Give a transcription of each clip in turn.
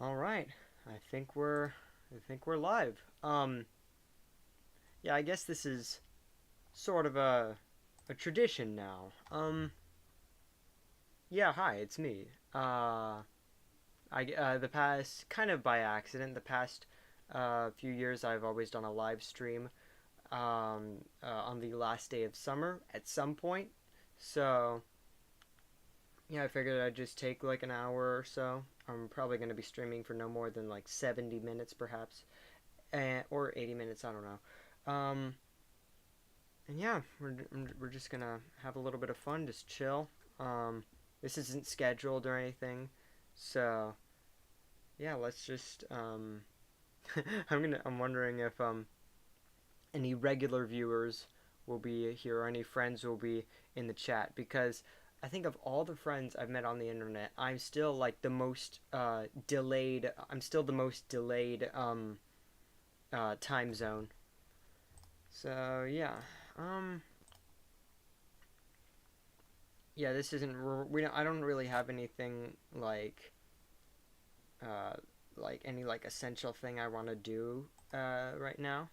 All right. I think we're live. Yeah, I guess this is sort of a tradition now. Yeah, hi, it's me. The past kind of by accident, the past few years I've always done a live stream on the last day of summer at some point. So, yeah, I figured I'd just take like an hour or so. I'm probably going to be streaming for no more than like 70 minutes perhaps. Or 80 minutes, I don't know. And yeah, we're just gonna have a little bit of fun, just chill. This isn't scheduled or anything, so yeah, let's just. I'm wondering if any regular viewers will be here or any friends will be in the chat because I think of all the friends I've met on the internet, I'm still like the most delayed. I'm still the most delayed time zone. So yeah, um, yeah. This isn't. We don't. I don't really have anything uh, like any like essential thing I want to do right now.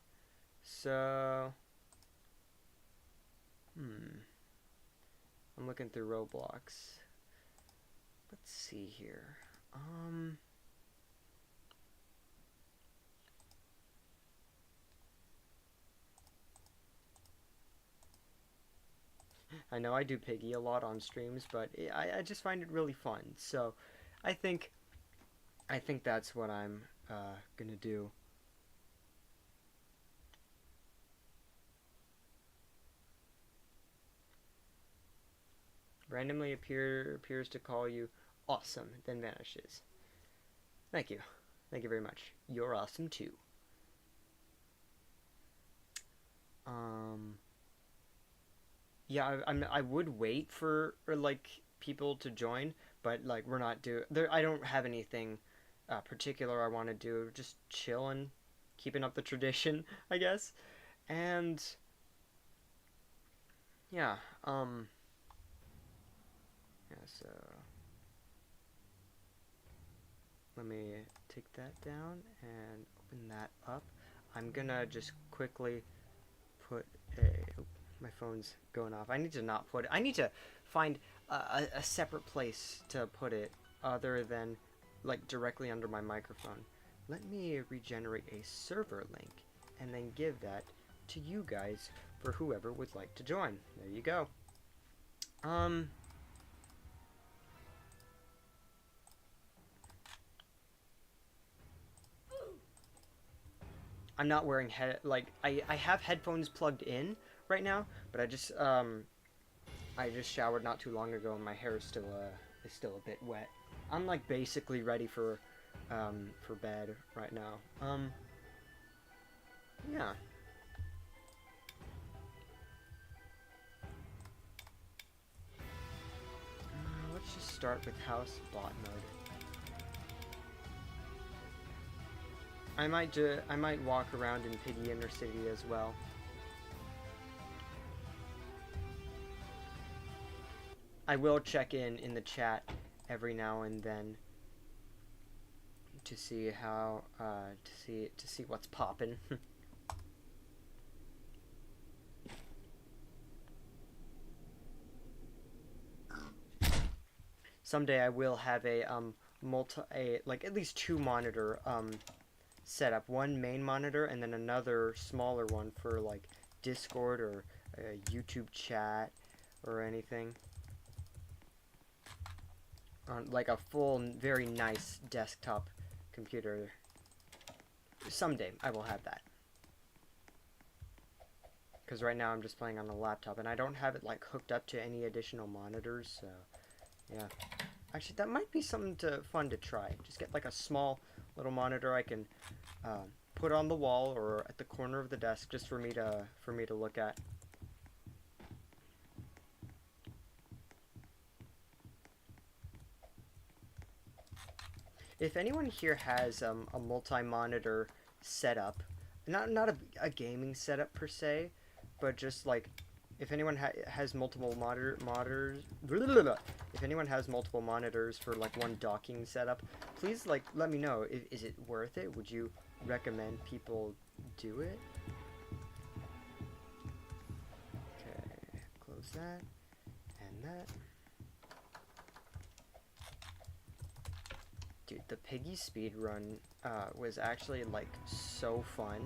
So, I'm looking through Roblox. Let's see here. Um, I know I do Piggy a lot on streams, but I just find it really fun. So, I think I think that's what I'm gonna do. Randomly appears to call you awesome, then vanishes. Thank you. Thank you very much. You're awesome too. Um, yeah, I would wait for like people to join, but like we're not do there. I don't have anything particular I want to do. Just chilling, keeping up the tradition, I guess. And yeah, yeah. So let me take that down and open that up. I'm gonna just quickly put a. Oh, my phone's going off. I need to not put it. I need to find a separate place to put it other than like directly under my microphone. Let me regenerate a server link and then give that to you guys for whoever would like to join. There you go. Um, I'm not wearing I have headphones plugged in right now, but I just showered not too long ago and my hair is still a bit wet. I'm like basically ready for bed right now. Yeah. Let's just start with house bot mode. I might walk around in Piggy Inner City as well. I will check in the chat every now and then to see how to see what's poppin'. Someday I will have like at least two monitor setup, one main monitor and then another smaller one for like Discord or YouTube chat or anything. On like a full, very nice desktop computer. Someday I will have that. Because right now I'm just playing on a laptop and I don't have it like hooked up to any additional monitors, so yeah. Actually, that might be something fun to try. Just get like a small little monitor I can put on the wall or at the corner of the desk just for me to look at. If anyone here has a multi-monitor setup, not a gaming setup per se, but just like if anyone has multiple if anyone has multiple monitors for like one docking setup, please like let me know. Is it worth it? Would you recommend people do it? Okay, close that and that. Dude, the Piggy speed run was actually like so fun.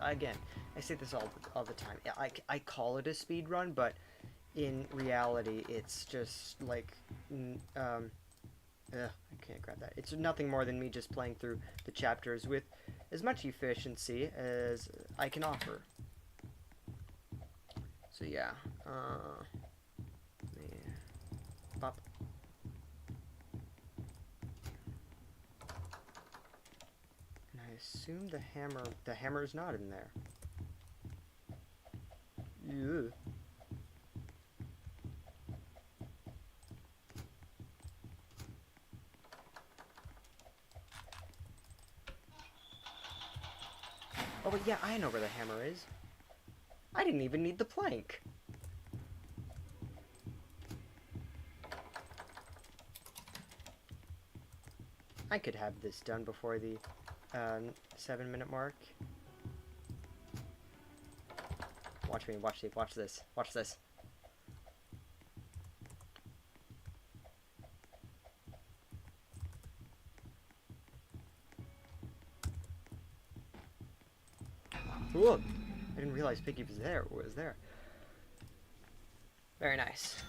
Again, I say this all the time. I call it a speed run, but in reality, it's just like, I can't grab that. It's nothing more than me just playing through the chapters with as much efficiency as I can offer. So yeah, pop. I assume the hammer's not in there. Ew. Oh, but yeah, I know where the hammer is. I didn't even need the plank. I could have this done before the 7-minute mark. Watch me, watch this, watch this. Look, I didn't realize Piggy was there. Very nice.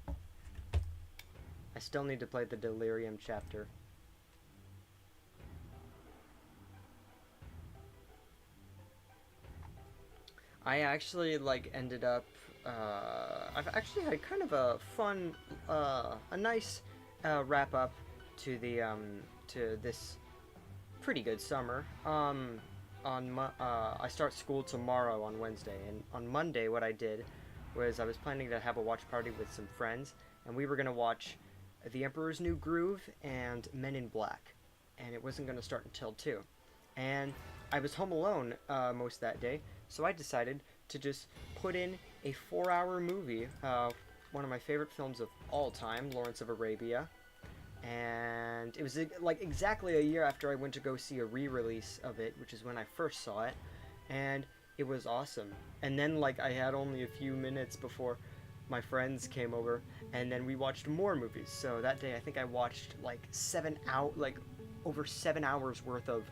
I still need to play the Delirium chapter. I actually like ended up I've actually had kind of a fun a nice wrap up to the to this pretty good summer. I start school tomorrow on Wednesday, and on Monday what I did was I was planning to have a watch party with some friends, and we were going to watch The Emperor's New Groove and Men in Black, and it wasn't going to start until 2. And I was home alone most of that day, so I decided to just put in a 4-hour movie, one of my favorite films of all time, Lawrence of Arabia. And it was like exactly a year after I went to go see a re-release of it, which is when I first saw it, and it was awesome. And then like I had only a few minutes before my friends came over, and then we watched more movies. So that day I think I watched like over 7 hours worth of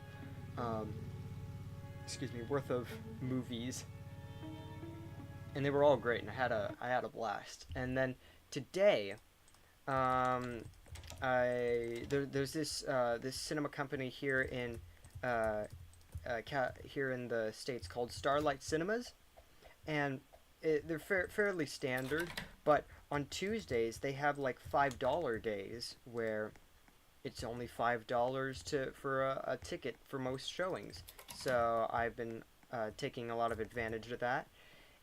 worth of movies, and they were all great, and I had a blast. And then today, there's this cinema company here in here in the States called Starlight Cinemas, and they're fairly standard. But on Tuesdays they have like $5 days where it's only $5 for a ticket for most showings. So I've been taking a lot of advantage of that.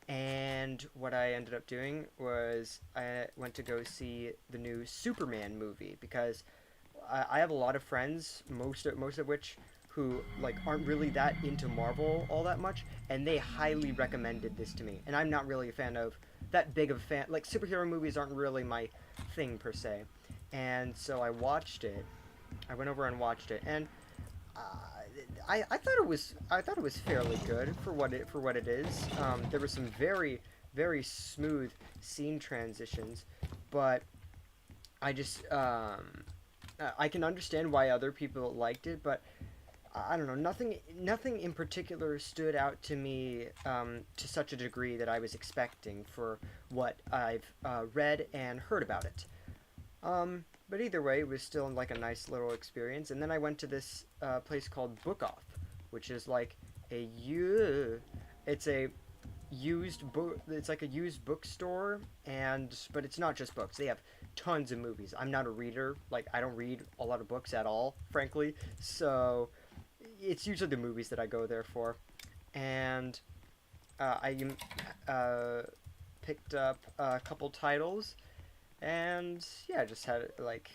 And what I ended up doing was I went to go see the new Superman movie, because I have a lot of friends, most of which who like aren't really that into Marvel all that much, and they highly recommended this to me. And I'm not really a fan of that big of a fan. Like superhero movies aren't really my thing per se. And so I watched it. I went over and watched it, and I thought it was fairly good for what it is. There were some very smooth scene transitions, but I just I can understand why other people liked it, but I don't know. Nothing in particular stood out to me to such a degree that I was expecting for what I've read and heard about it. But either way, it was still like a nice little experience. And then I went to this place called Book Off, which is like it's a used book. It's like a used bookstore, but it's not just books. They have tons of movies. I'm not a reader. Like I don't read a lot of books at all, frankly. So it's usually the movies that I go there for. And I picked up a couple titles. And yeah, I just had like,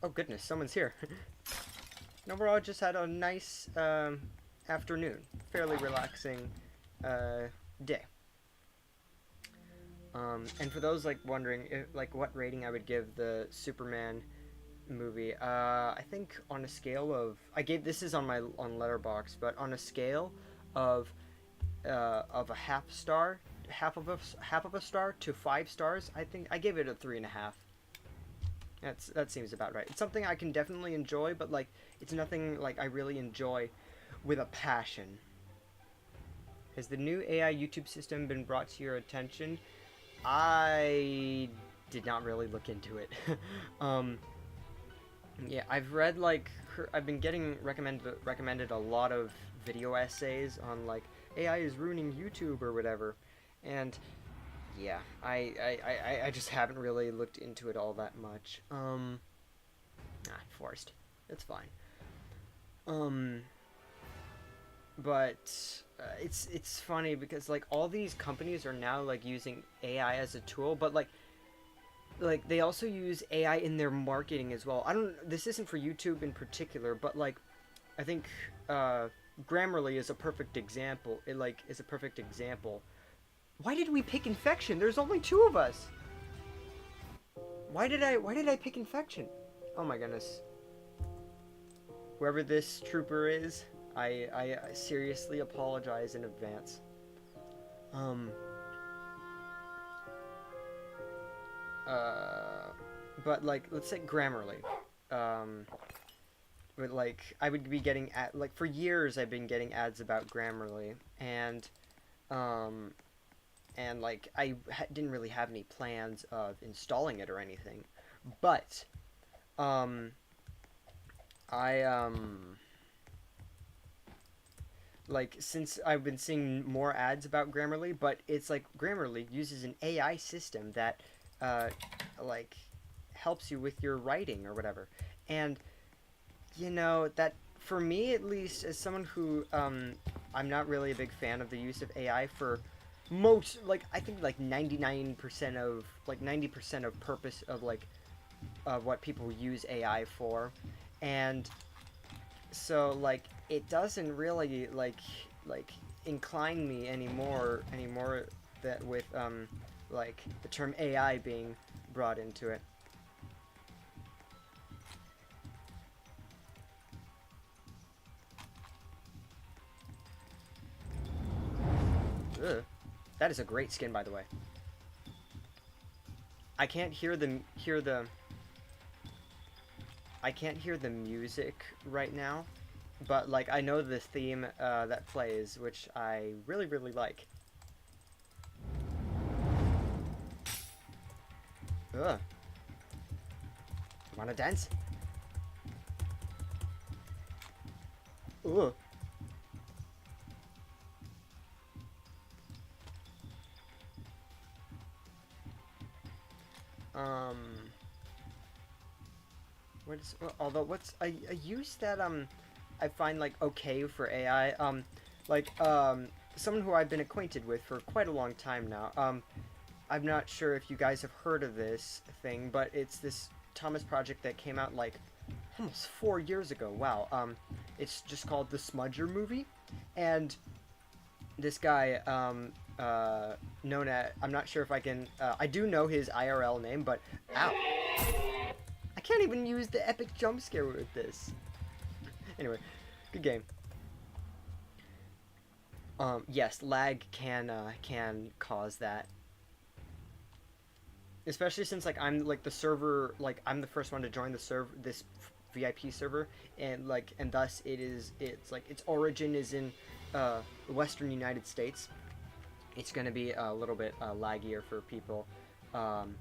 oh goodness, someone's here. And overall, just had a nice afternoon, fairly relaxing day. And for those like wondering if, like what rating I would give the Superman movie, I think on a scale of I gave this is on my on Letterbox, but on a scale of a half star, half of a star to 5 stars, I think I gave it a 3.5. That seems about right. It's something I can definitely enjoy, but like it's nothing like I really enjoy with a passion. Has the new AI YouTube system been brought to your attention? I did not really look into it. um, yeah, I've read like I've been getting recommended a lot of video essays on like AI is ruining YouTube or whatever, and yeah, I just haven't really looked into it all that much. Forced. It's fine. Um, but it's funny because like all these companies are now like using AI as a tool, but like they also use AI in their marketing as well. I don't. This isn't for YouTube in particular, but like I think Grammarly is a perfect example. It like is a perfect example. Why did we pick infection? There's only two of us. Why did I pick infection? Oh my goodness. Whoever this trooper is, I seriously apologize in advance. Um uh but like let's say Grammarly. Um but like I would be getting like for years I've been getting ads about Grammarly um and like didn't really have any plans of installing it or anything, but um, I like since I've been seeing more ads about Grammarly, but it's like Grammarly uses an AI system that uh, like helps you with your writing or whatever, and that for me at least as someone who I'm not really a big fan of the use of AI for most like I think like 99% of like 90% of purpose of like of what people use AI for, and so like it doesn't really like incline me anymore that with like the term AI being brought into it. Ugh. That is a great skin, by the way. I can't hear the music right now, but like I know the theme that plays, which I really like. Ugh. You wanna dance? Ugh. Um. Although what's a use that I find like okay for AI like someone who I've been acquainted with for quite a long time now. I'm not sure if you guys have heard of this thing, but it's this Thomas project that came out like almost 4 years ago. Wow. It's just called the Smudger movie, and this guy known at I'm not sure if I can I do know his IRL name, but ow. I can't even use the epic jump scare with this. Anyway, good game. Yes, lag can cause that, especially since like I'm like the server, like I'm the first one to join the server, this VIP server, and thus it's like its origin is in the Western United States. It's gonna be a little bit laggier for people at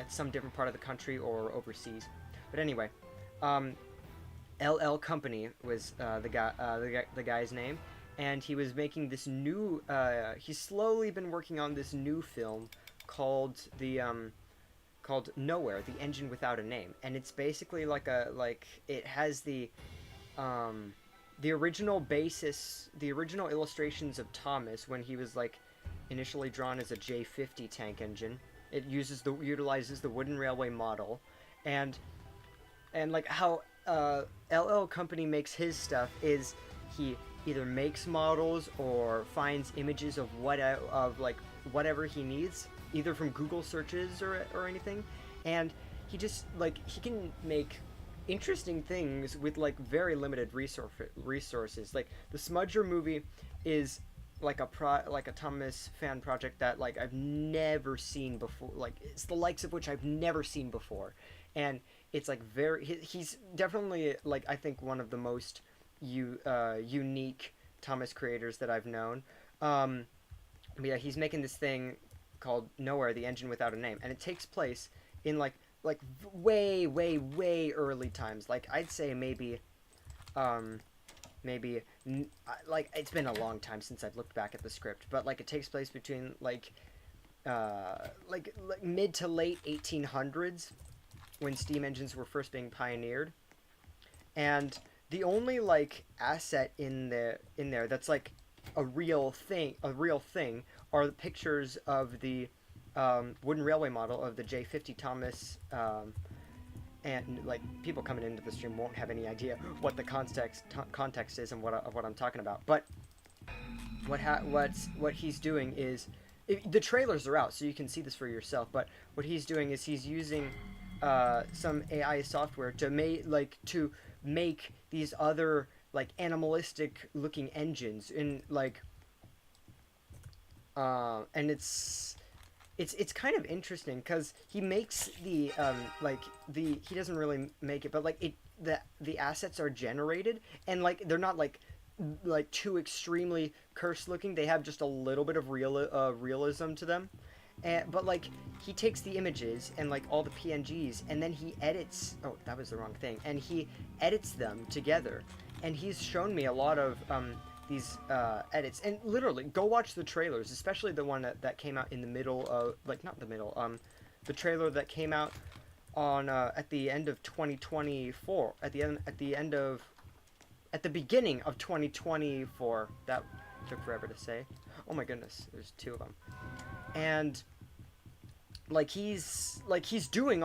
some different part of the country or overseas. But anyway, LL Company was the guy's name, and he was making this new. He's slowly been working on this new film called called Nowhere: The Engine Without a Name, and it's basically like it has the original basis, the original illustrations of Thomas when he was like initially drawn as a J50 tank engine. It utilizes the wooden railway model, and like how LL Company makes his stuff is he either makes models or finds images of whatever he needs, either from Google searches or anything, and he just like he can make interesting things with like very limited resources. Like the Smudger movie is like a Thomas fan project that like I've never seen before. Like it's the likes of which I've never seen before, and it's like he's definitely like I think one of the most unique Thomas creators that I've known. Um, but yeah, he's making this thing called Nowhere, the engine without a name, and it takes place in like way early times. Like I'd say um, maybe like it's been a long time since I've looked back at the script, but like it takes place between like mid to late 1800s when steam engines were first being pioneered, and the only like asset in there that's like a real thing are the pictures of the wooden railway model of the J50 Thomas, and like people coming into the stream won't have any idea what the context is and what I'm talking about. But what he's doing is the trailers are out, so you can see this for yourself. But what he's doing is he's using some AI software to make these other like animalistic looking engines in like and it's kind of interesting because he makes he doesn't really make it, but like the assets are generated, and like they're not like too extremely cursed looking. They have just a little bit of realism to them, but like he takes the images and like all the PNGs, and then he edits. Oh, that was the wrong thing. And he edits them together, and he's shown me a lot of these edits, and literally go watch the trailers, especially the one that came out in the middle of like not the middle the trailer that came out on at the end of 2024, at the beginning of 2024. That took forever to say. Oh my goodness, there's two of them. And like he's doing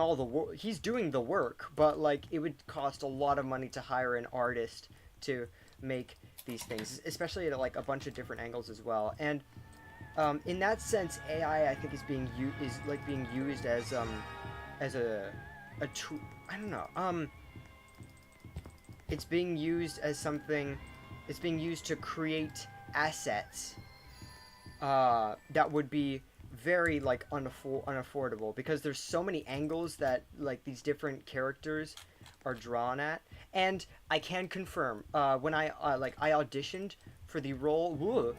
he's doing the work, but like it would cost a lot of money to hire an artist to make these things, especially at like a bunch of different angles as well. And in that sense, AI I think is being used as a tool. I don't know. It's being used as something. It's being used to create assets that would be very like unaffordable, because there's so many angles that like these different characters are drawn at. And I can confirm, when I auditioned for the role.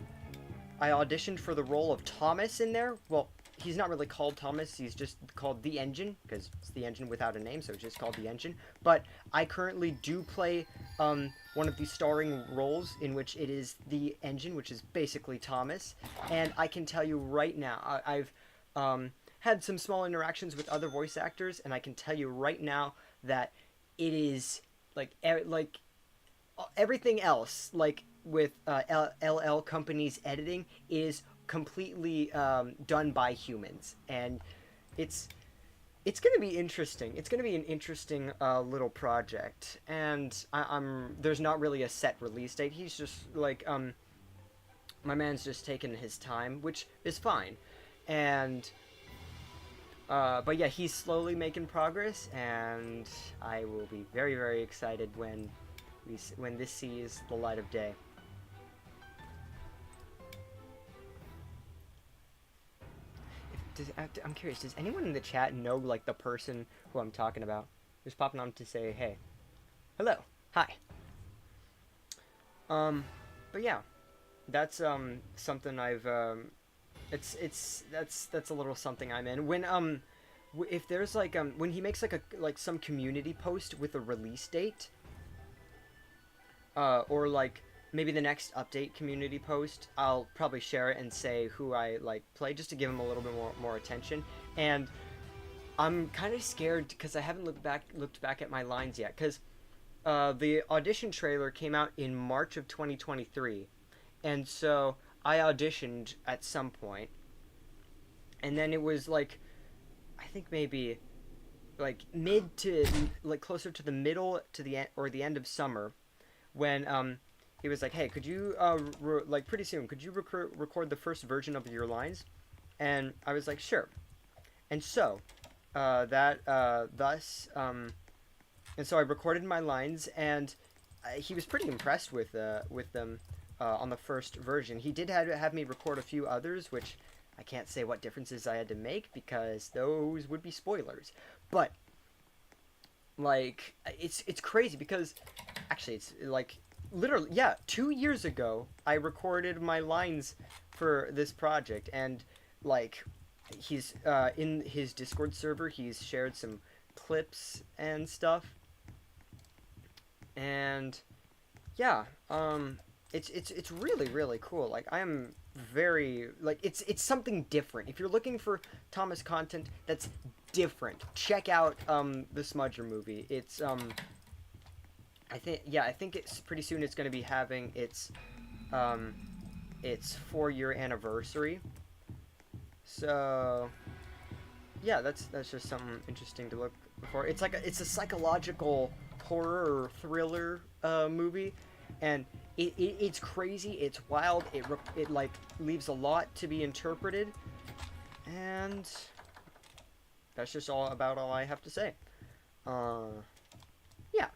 I auditioned for the role of Thomas in there. Well, he's not really called Thomas. He's just called the Engine, because it's the engine without a name, so it's just called the Engine. But I currently do play one of the starring roles in which it is the Engine, which is basically Thomas. And I can tell you right now, I've had some small interactions with other voice actors, and I can tell you right now that it is like everything else, like with LL Company's editing, is completely done by humans, and it's gonna be interesting. It's gonna be an interesting little project, and I'm there's not really a set release date. He's just like my man's just taking his time, which is fine, and but yeah, he's slowly making progress, and I will be very excited when this sees the light of day. I'm curious, does anyone in the chat know like the person who I'm talking about? Just popping on to say hey, hello, hi. But yeah, that's something I've that's a little something I'm in. When if there's like when he makes like some community post with a release date, or like maybe the next update community post, I'll probably share it and say who I like play, just to give him a little bit more attention. And I'm kind of scared because I haven't looked back at my lines yet, because the audition trailer came out in March of 2023, and so I auditioned at some point, and then it was like I think maybe like mid to like closer to the middle to the end or the end of summer when he was like, "Hey, could you like pretty soon? Could you record the first version of your lines?" And I was like, "Sure." And so that thus and so I recorded my lines, and he was pretty impressed with them on the first version. He did have me record a few others, which I can't say what differences I had to make because those would be spoilers. But like it's crazy because actually it's like literally, yeah, 2 years ago I recorded my lines for this project, and like he's in his Discord server, he's shared some clips and stuff, and yeah, it's really really cool. Like I'm very like it's something different. If you're looking for Thomas content that's different, check out the Smudger movie. It's I think it's pretty soon it's going to be having um its 4 year anniversary. So yeah, that's just something interesting to look for. It's like it's a psychological horror or thriller movie, and it's crazy. It's wild. It like leaves a lot to be interpreted, and that's just all I have to say. Uh, yeah,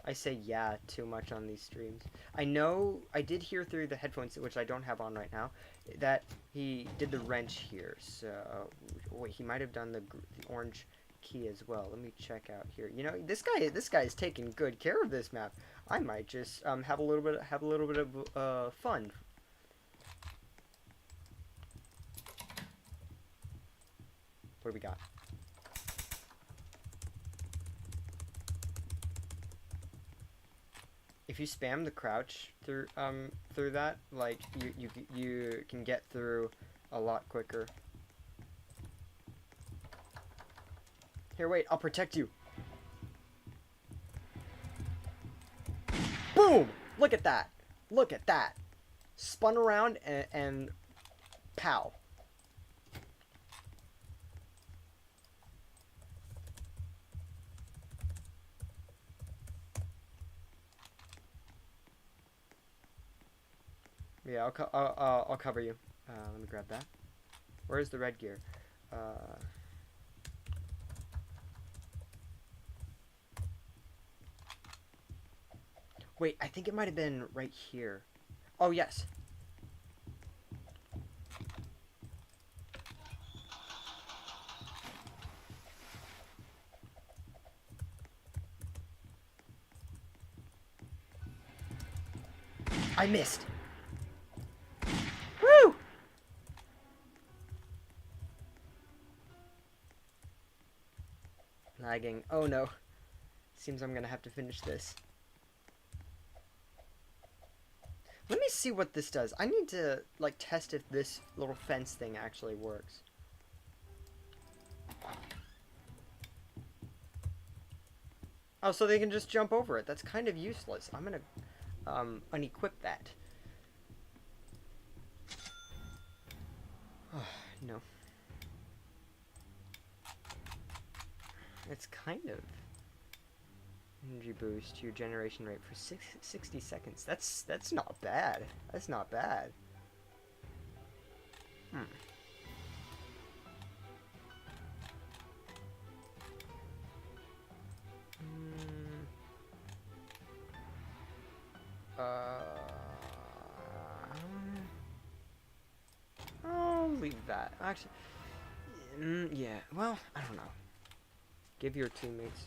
I say yeah too much on these streams. I know I did hear through the headphones, which I don't have on right now, that he did the wrench here. So wait, he might have done the orange key as well. Let me check out here. You know, this guy is taking good care of this map. I might just have a little bit of fun. What do we got? If you spam the crouch through that, like you can get through a lot quicker. Here, wait, I'll protect you. Boom! Look at that. Look at that. Spun around and pow. Yeah, I'll cover you. Let me grab that. Where's the red gear? Wait, I think it might have been right here. Oh, yes. I missed. Woo! Lagging. Oh no. Seems I'm gonna have to finish this. Let me see what this does. I need to, like, test if this little fence thing actually works. Oh, so they can just jump over it. That's kind of useless. I'm gonna, unequip that. Oh, no. It's kind of... Energy boost your generation rate for 60 seconds. That's not bad. That's not bad. Hmm. I'll leave that. Actually, yeah. Well, I don't know. Give your teammates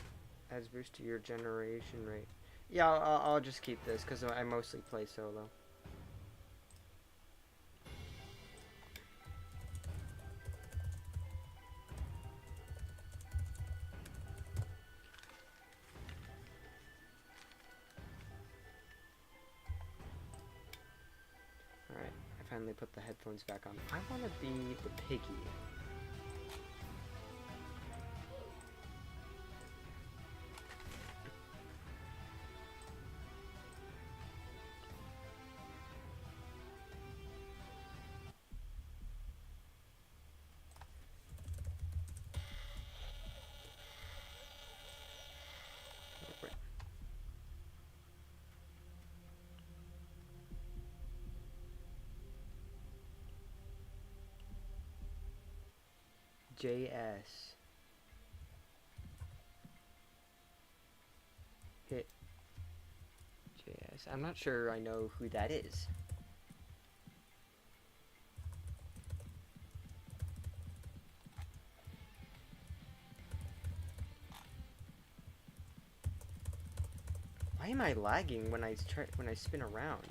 adds boost to your generation rate. Yeah, I'll just keep this because I mostly play solo. Alright, I finally put the headphones back on. I want to be the piggy. JS. Hit JS. I'm not sure I know who that is. Why am I lagging when I spin around?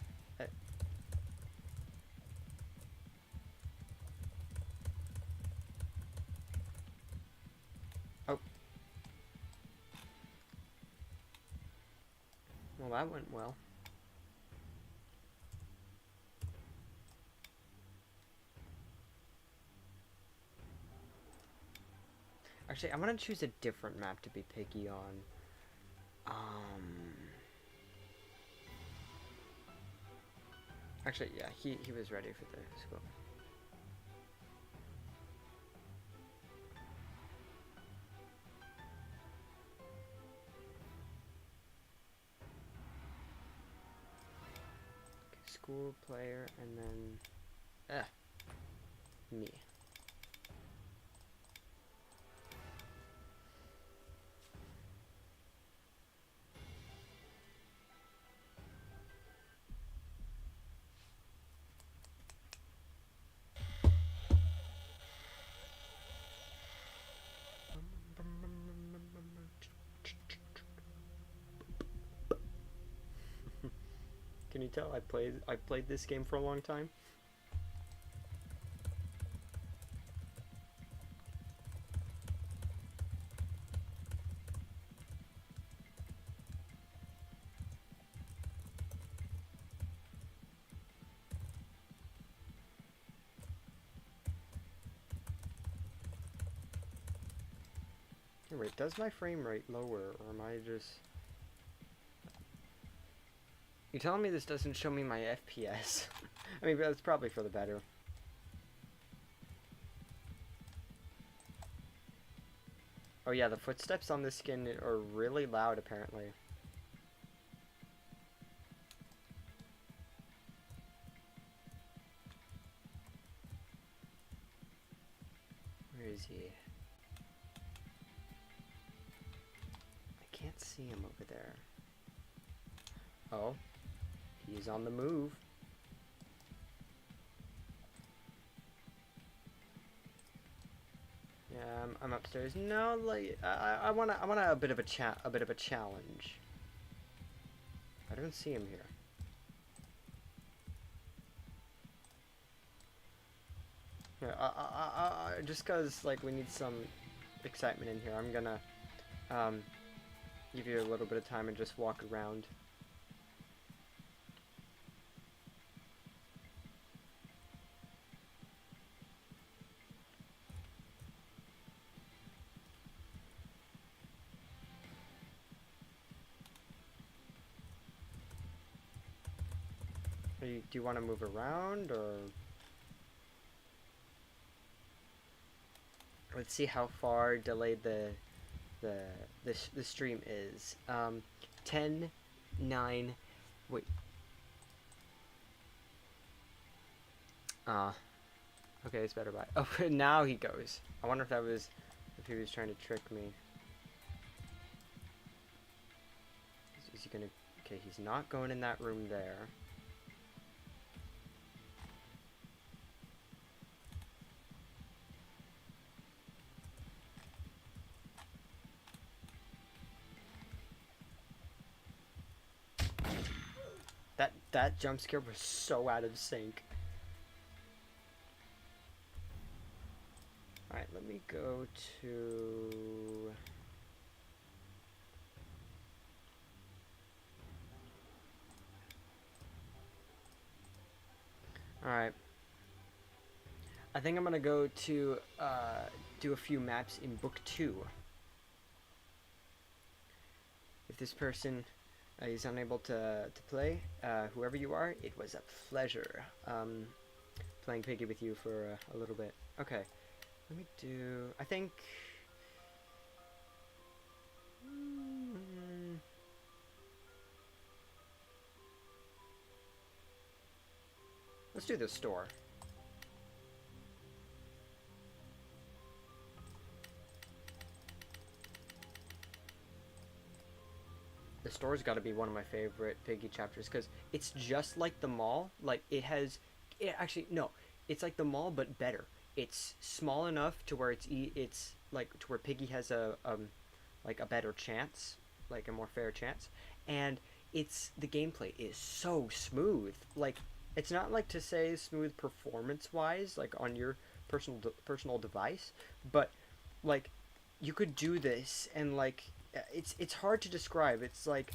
Oh. Well, that went well. Actually, I want to choose a different map to be picky on. Actually, yeah, he was ready for the school. Okay, school player, and then me. Can you tell I played this game for a long time? Wait, does my frame rate lower, or am I just... You telling me this doesn't show me my FPS? I mean, that's probably for the better. Oh yeah, the footsteps on this skin are really loud, apparently. Where is he? I can't see him over there. Oh. He's on the move. Yeah, I'm upstairs. No, like I want a bit of a challenge. I don't see him here. Yeah, just cause like we need some excitement in here, I'm gonna give you a little bit of time and just walk around. Do you want to move around, or let's see how far delayed the stream is. 10, 9, wait. Okay, it's better by. Oh, now he goes. I wonder if he was trying to trick me. Is he gonna? Okay, he's not going in that room there. That jump scare was so out of sync. Alright, let me go to... Alright. I think I'm gonna go to do a few maps in book 2. If this person is unable to play, whoever you are, it was a pleasure playing Piggy with you for a little bit. Okay, let me do... I think... let's do the store. the store's got to be one of my favorite Piggy chapters because it's just like the mall. Like it has, it actually no, it's like the mall but better. It's small enough to where it's like to where Piggy has a like a better chance, like a more fair chance, and it's the gameplay is so smooth. Like it's not like to say smooth performance wise, like on your personal device, but like you could do this and like it's hard to describe. It's like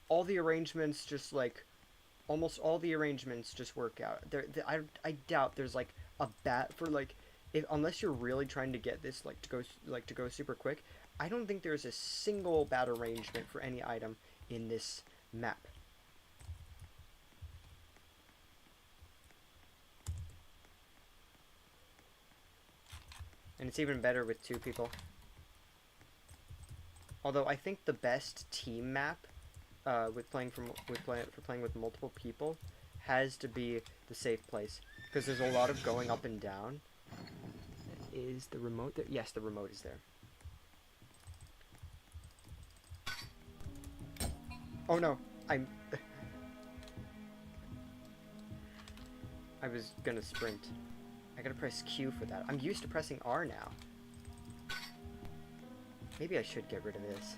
all the arrangements just like almost all the arrangements just work out. I doubt there's like a bat for like if unless you're really trying to get this like to go super quick. I don't think there's a single bad arrangement for any item in this map. And it's even better with two people. Although I think the best team map with playing with multiple people has to be the safe place because there's a lot of going up and down. Is the remote there? Yes, the remote is there. Oh no, I'm I was gonna sprint. I gotta press Q for that. I'm used to pressing R now. Maybe I should get rid of this.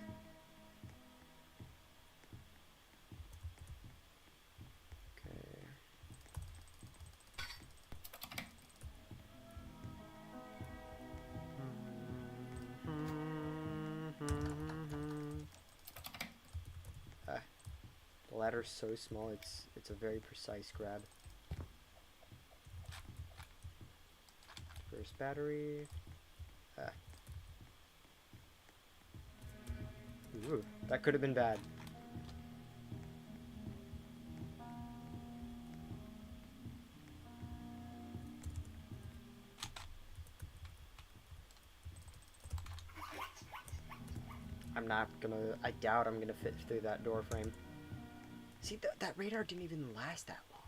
Okay. The ladder's so small, it's a very precise grab. First battery. Ooh, that could have been bad. I doubt I'm gonna fit through that door frame. See, that radar didn't even last that long.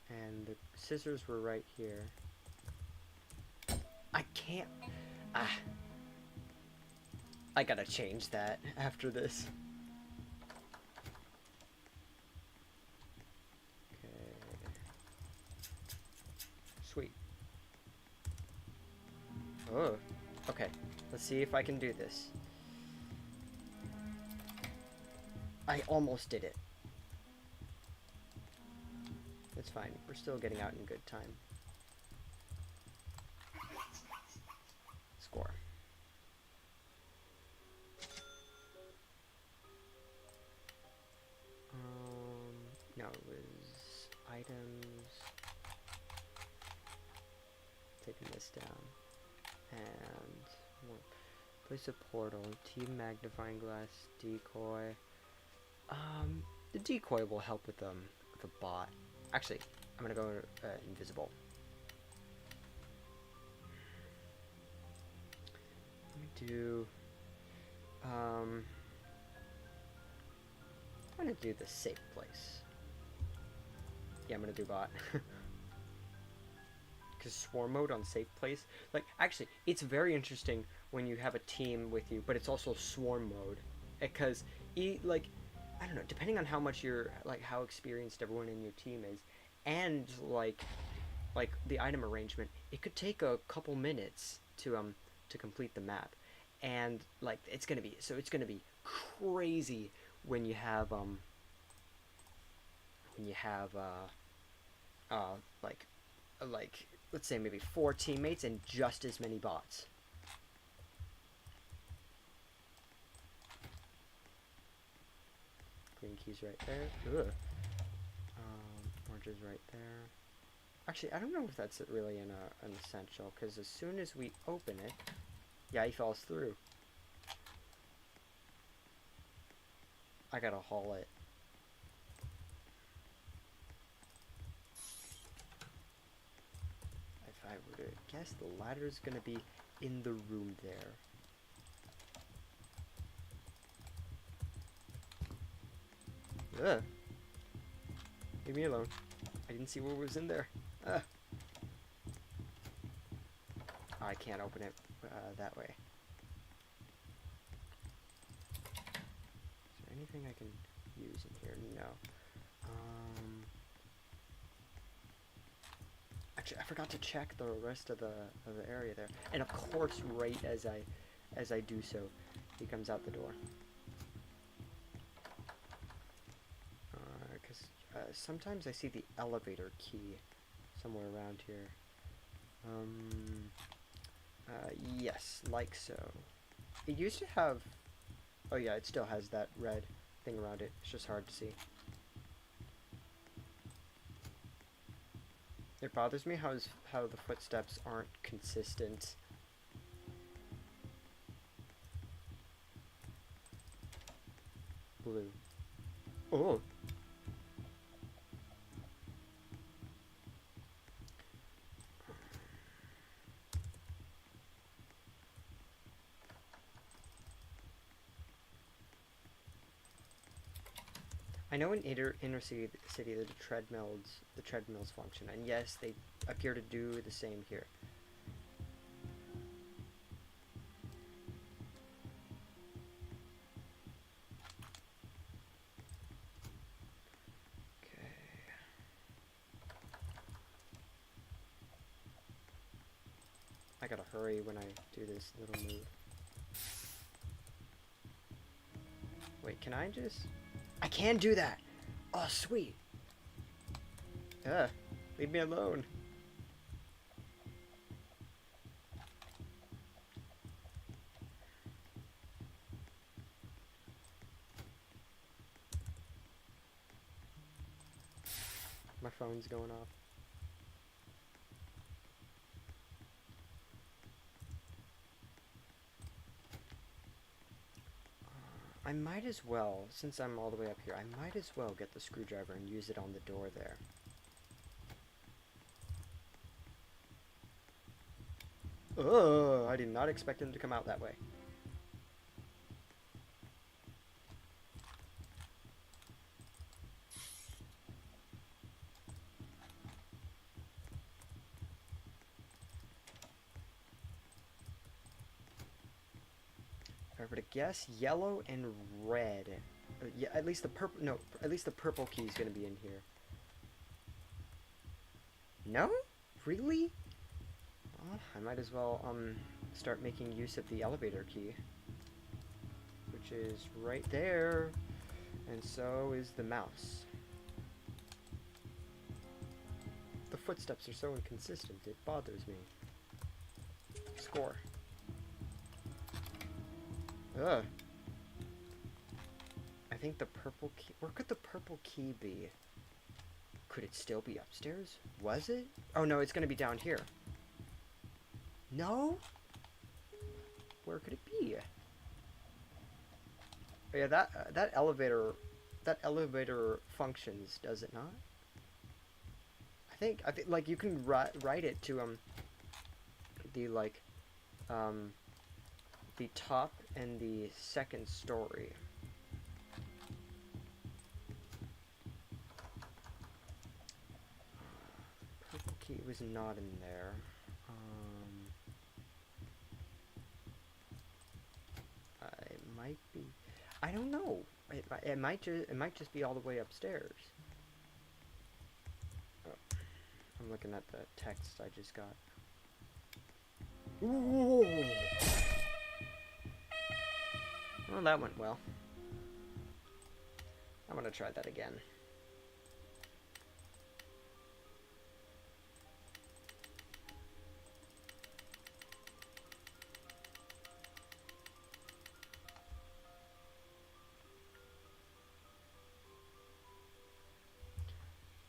And the scissors were right here. I can't. I gotta change that after this. Okay. Sweet. Oh, okay. Let's see if I can do this. I almost did it. It's fine. We're still getting out in good time. Score. No, it was items. Taking this down. And place a portal. Team magnifying glass. Decoy. The decoy will help with a bot. Actually, I'm gonna go invisible. Let me do. I'm gonna do the safe place. Yeah, I'm gonna do bot. Because swarm mode on safe place, like actually, it's very interesting when you have a team with you, but it's also swarm mode, because like. I don't know, depending on how much how experienced everyone in your team is, and like the item arrangement, it could take a couple minutes to complete the map, and like it's gonna be crazy when you have like let's say maybe 4 teammates and just as many bots. Green key's right there. Ugh. Orange is right there. Actually, I don't know if that's really an essential, because as soon as we open it, yeah, he falls through. I gotta haul it. If I were to guess, the ladder's gonna be in the room there. Ugh. Leave me alone. I didn't see what was in there. Oh, I can't open it that way. anything I can use in here? No. Actually, I forgot to check the rest of the area there. And of course, right as I do so, he comes out the door. Because sometimes I see the elevator key somewhere around here. Yes, like so. It used to have... Oh yeah, it still has that red thing around it. It's just hard to see. It bothers me how the footsteps aren't consistent. Blue. Oh! I know in inner city the treadmills function, and yes, they appear to do the same here. Okay. I gotta hurry when I do this little move. Wait, can I just... I can do that! Oh, sweet! Leave me alone. My phone's going off. I might as well, since I'm all the way up here, I might as well get the screwdriver and use it on the door there. Oh, I did not expect him to come out that way. If I were to guess, yellow and red. Yeah, at least the purple. No, at least the purple key is going to be in here. No? Really? Well, I might as well start making use of the elevator key, which is right there, and so is the mouse. The footsteps are so inconsistent, it bothers me. Score. Ugh. I think the purple key... Where could the purple key be? Could it still be upstairs? Was it? Oh no, it's gonna be down here. No? Where could it be? Oh yeah, that elevator functions, does it not? I think like you can write it to the like the top and the second story. Purple key was not in there. It might be. I don't know. It might just be all the way upstairs. Oh, I'm looking at the text I just got. Ooh. Well, that went well. I'm gonna try that again.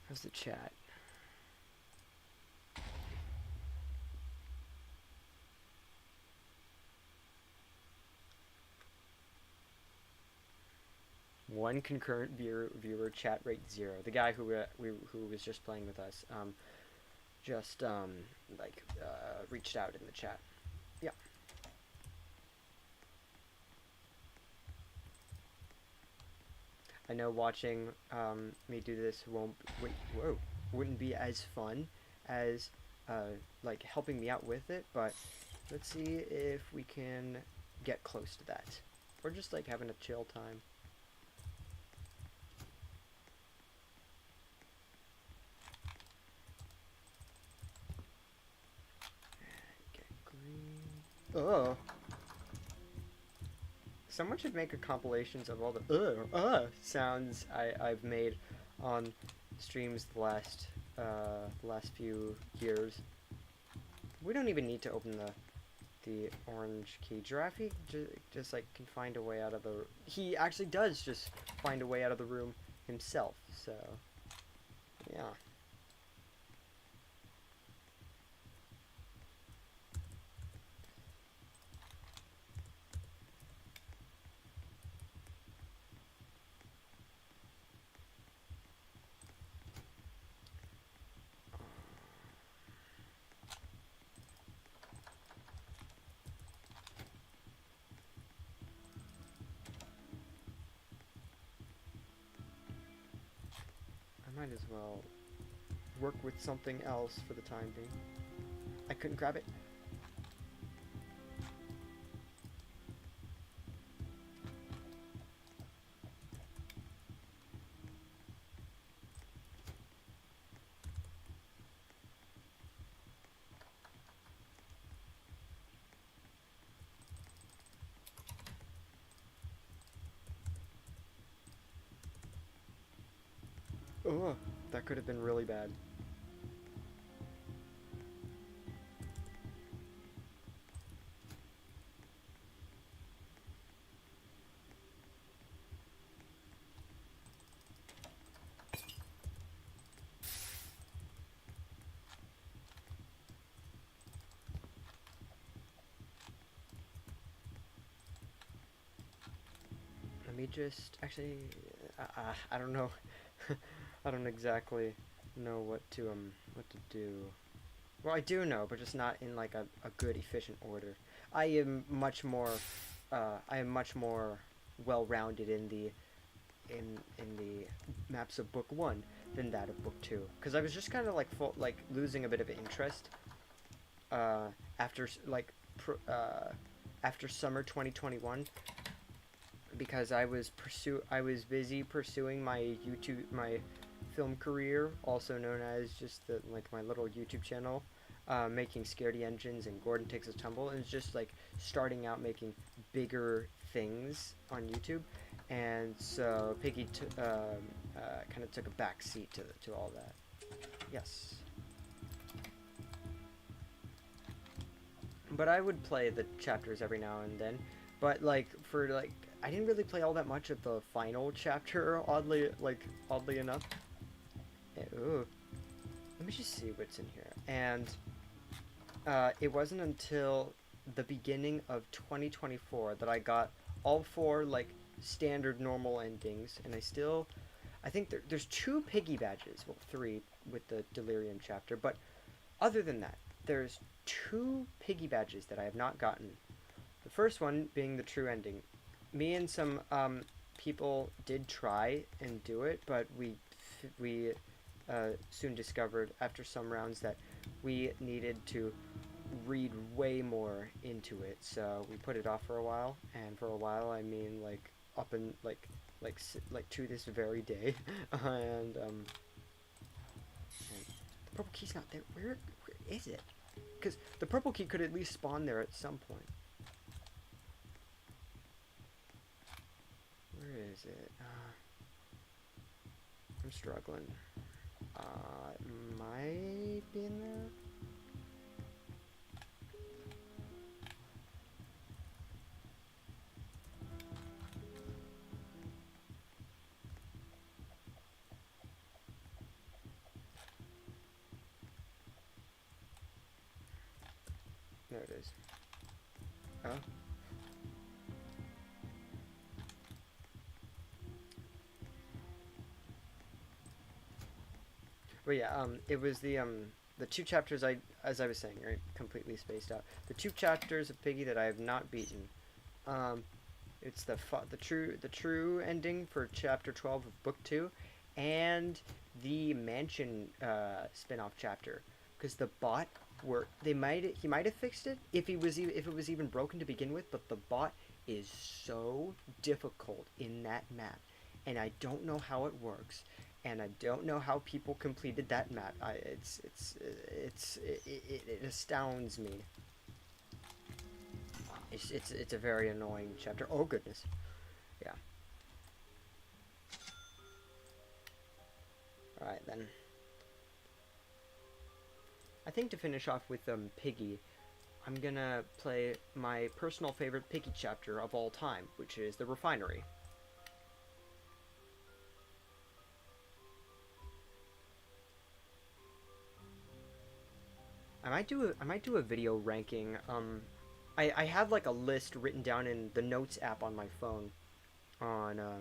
How's the chat? One concurrent viewer, chat rate 0. The guy who was just playing with us, reached out in the chat. Yeah. I know watching me do this wouldn't be as fun as like helping me out with it, but let's see if we can get close to that. Or just like having a chill time. Ugh. Someone should make a compilations of all the sounds I've made on streams the last few years. We don't even need to open the orange key. Giraffe just like can find a way out of the. He actually does just find a way out of the room himself. So yeah. I might as well work with something else for the time being. I couldn't grab it. Oh, that could have been really bad. Let me just actually. I don't know. I don't exactly know what to do. Well, I do know, but just not in like a good efficient order. I am much more I am much more well-rounded in the maps of book 1 than that of book 2, because I was just kind of like losing a bit of interest uh after after summer 2021, because I was busy pursuing my film career, also known as just my little YouTube channel, making Scaredy Engines and Gordon Takes a Tumble, and it's just like starting out making bigger things on YouTube, and so Piggy kind of took a back seat to all that. Yes, but I would play the chapters every now and then, but I didn't really play all that much of the final chapter. Oddly enough. Ooh. Let me just see what's in here. And it wasn't until the beginning of 2024 that I got all 4 standard normal endings, and I think there's 2 piggy badges, well 3 with the delirium chapter, but other than that, there's 2 piggy badges that I have not gotten. The first one being the true ending. Me and some people did try and do it, but we soon discovered after some rounds that we needed to read way more into it, so we put it off for a while. And for a while, I mean up in to this very day. And the purple key's not there. Where is it? Because the purple key could at least spawn there at some point. Where is it? I'm struggling. It might be in there. There it is. Oh. But yeah, it was the 2 chapters as I was saying, right, completely spaced out. The 2 chapters of Piggy that I have not beaten. It's the true ending for chapter 12 of book 2, and the mansion spin-off chapter, because the bot he might have fixed it if it was even broken to begin with, but the bot is so difficult in that map, and I don't know how it works, and I don't know how people completed that map. It astounds me. It's a very annoying chapter. Oh goodness. Yeah. All right then. I think to finish off with Piggy, I'm gonna play my personal favorite Piggy chapter of all time, which is the refinery. I might do a video ranking. I have like a list written down in the notes app on my phone on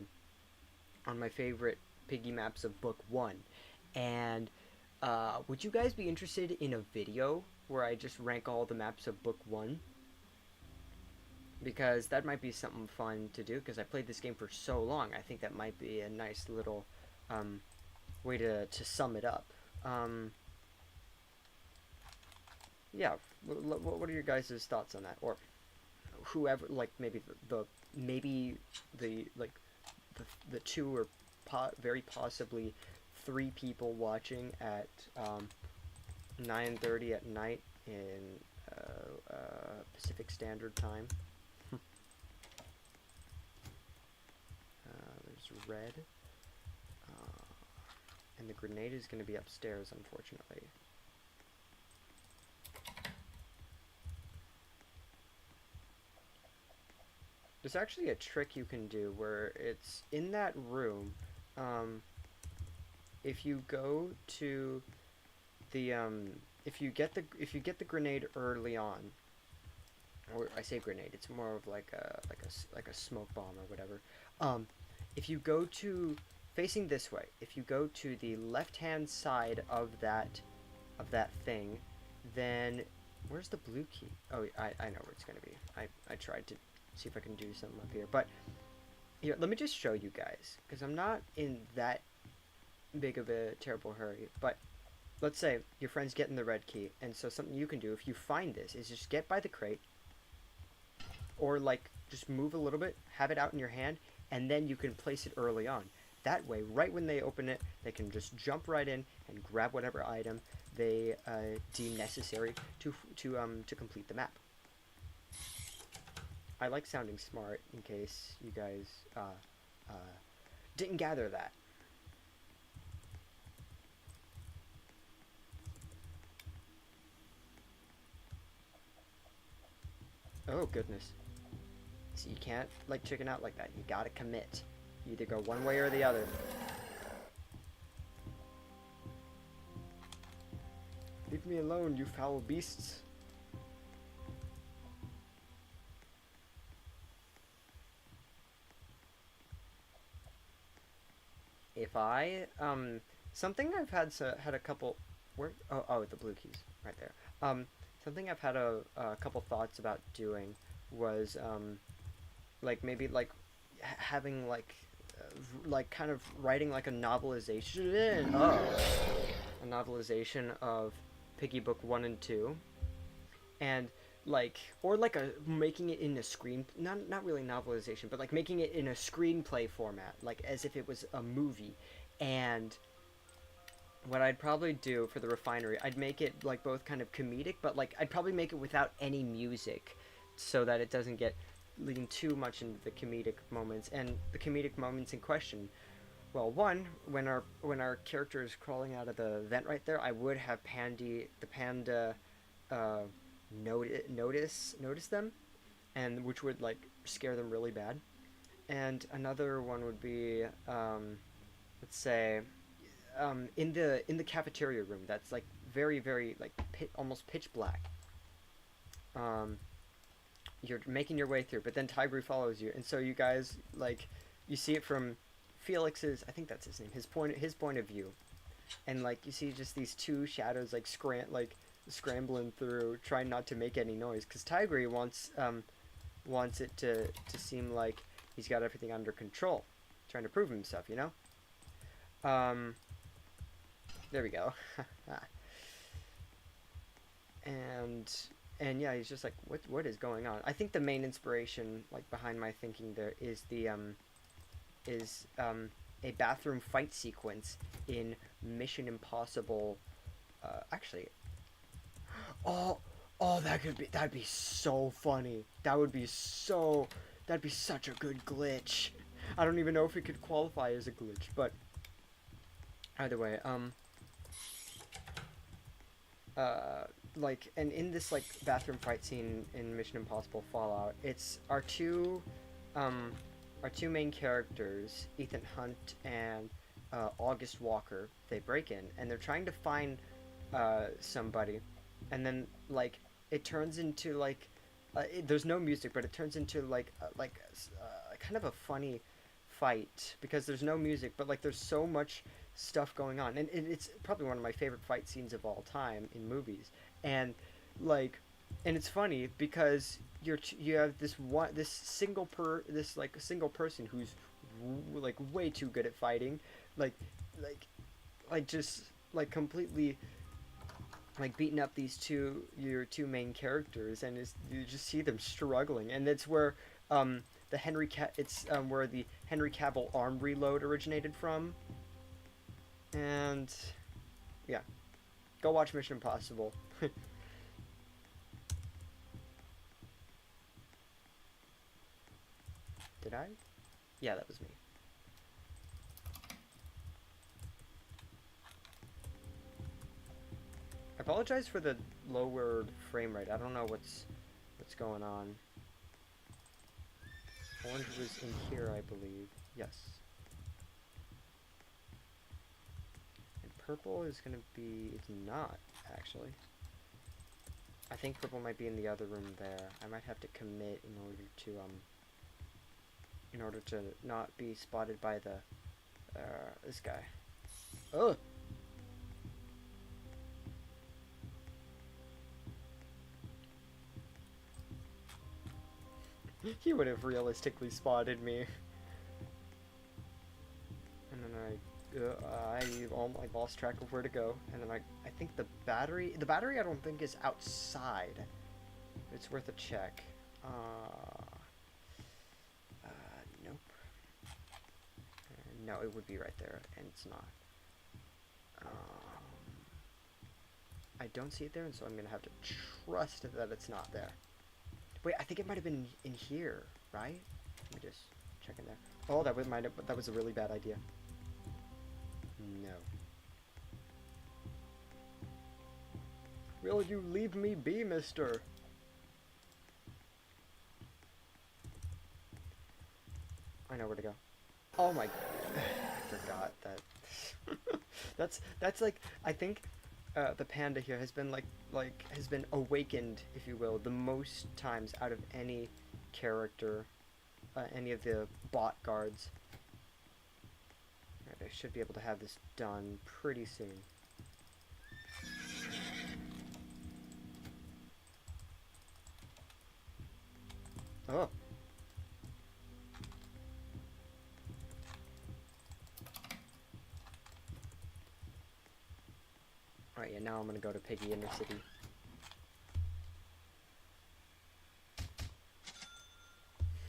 my favorite Piggy maps of book one, and would you guys be interested in a video where I just rank all the maps of book one? Because that might be something fun to do. Because I played this game for so long, I think that might be a nice little um, way to sum it up. Um, yeah, what are your guys' thoughts on that? Or whoever, like maybe maybe like the two or very possibly three people watching at 9:30 at night in Pacific Standard Time. There's red, and the grenade is going to be upstairs, unfortunately. There's actually a trick you can do where it's in that room. If you go to the if you get the grenade early on, or I say grenade, it's more of like a smoke bomb or whatever. If you go to facing this way, if you go to the left hand side of that thing, then where's the blue key? Oh, I know where it's gonna be. I tried to see if I can do something up here, but here, let me just show you guys, because I'm not in that big of a terrible hurry. But let's say your friend's getting the red key, and so something you can do if you find this is just get by the crate, or like just move a little bit, have it out in your hand, and then you can place it early on. That way, right when they open it, they can just jump right in and grab whatever item they deem necessary to complete the map. I like sounding smart in case you guys didn't gather that. Oh goodness. So you can't like chicken out like that. You gotta commit. You either go one way or the other. Leave me alone, you foul beasts. If I something I've had a couple where the blue keys right there. Something I've had a couple thoughts about doing was like maybe like having like kind of writing like a novelization a novelization of Piggy Book 1 and 2, and like or like a making it in a screen, not really novelization, but like making it in a screenplay format, like as if it was a movie. And what I'd probably do for the refinery, I'd make it like both kind of comedic, but like I'd probably make it without any music so that it doesn't get lean too much into the comedic moments. And the comedic moments in question, well, one, when our character is crawling out of the vent right there, I would have the panda notice them, and which would like scare them really bad. And another one would be let's say in the cafeteria room that's like very like almost pitch black. You're making your way through, but then Tigre follows you, and so you guys like you see it from Felix's, I think that's his name, his point of view, and like you see just these two shadows like scrambling through, trying not to make any noise, because Tigre wants it to seem like he's got everything under control, trying to prove himself, you know. There we go. and yeah, he's just like, what is going on? I think the main inspiration like behind my thinking there is a bathroom fight sequence in Mission Impossible. Actually, oh Oh, that'd be so funny. That'd be such a good glitch. I don't even know if it could qualify as a glitch, but either way, uh, like, and in this like bathroom fight scene in Mission Impossible Fallout, it's um, our two main characters, Ethan Hunt and August Walker. They break in and they're trying to find somebody, and then like it turns into like there's no music, but it turns into kind of a funny fight because there's no music, but like there's so much stuff going on, and it's probably one of my favorite fight scenes of all time in movies, and like, and it's funny because you have this single person who's like way too good at fighting, like like just like completely like beating up your two main characters, and you just see them struggling, and it's where it's where the Henry Cavill arm reload originated from, and yeah, go watch Mission Impossible. Did I? Yeah, that was me. I apologize for the lowered frame rate. I don't know what's going on. Orange was in here, I believe. Yes. And purple is gonna be... It's not, actually. I think purple might be in the other room there. I might have to commit in order to not be spotted by the, this guy. Oh! He would have realistically spotted me. And then I lost track of where to go. And then I think the battery I don't think is outside. It's worth a check. Nope. No, it would be right there, and it's not. I don't see it there, and so I'm gonna have to trust that it's not there. Wait, I think it might have been in here, right? Let me just check in there. Oh, that was a really bad idea. No. Will you leave me be, mister? I know where to go. Oh my... I forgot that. That's like... I think the panda here has been has been awakened, if you will, the most times out of any character, any of the bot guards. Alright, I should be able to have this done pretty soon. Oh. Alright, yeah, now I'm gonna go to Piggy Inner City.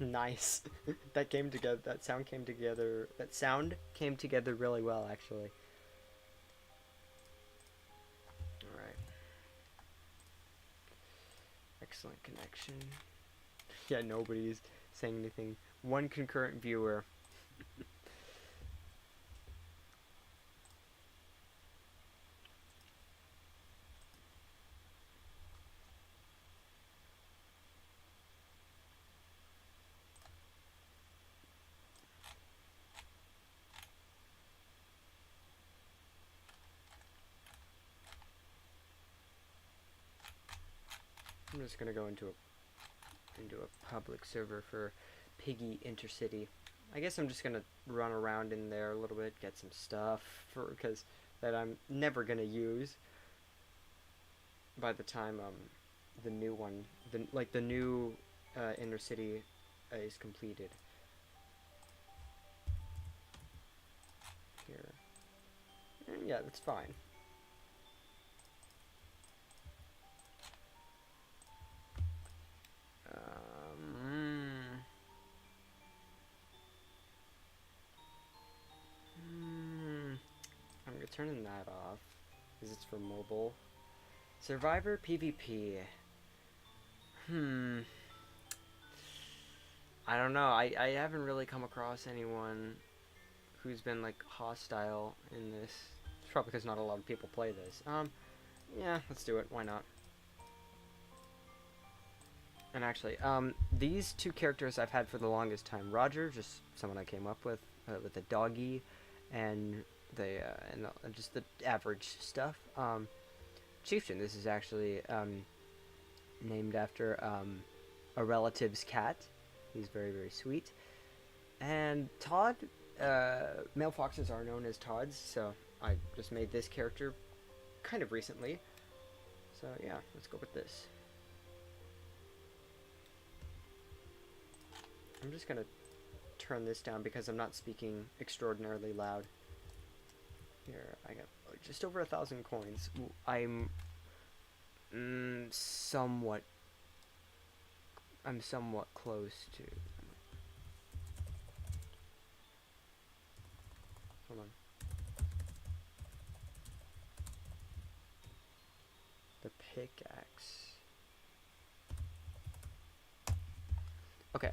Nice. That came together, that sound came together really well, actually. Alright. Excellent connection. Yeah, nobody's saying anything. One concurrent viewer. I'm just gonna go into a public server for Piggy Intercity. I guess I'm just gonna run around in there a little bit, get some stuff because that I'm never gonna use by the time the new one, the new Inner City is completed. Here, and yeah, that's fine. Turning that off because it's for mobile. Survivor PvP. Hmm. I don't know. I haven't really come across anyone who's been like hostile in this. It's probably because not a lot of people play this. Yeah, let's do it. Why not? And actually, these two characters I've had for the longest time. Roger, just someone I came up with a doggy, and just the average stuff. Chieftain, this is actually named after a relative's cat. He's very, very sweet. And Todd, male foxes are known as Todds, so I just made this character kind of recently. So yeah, let's go with this. I'm just gonna turn this down because I'm not speaking extraordinarily loud. Here, I got just over 1,000 coins. I'm somewhat close to. Hold on. The pickaxe. Okay.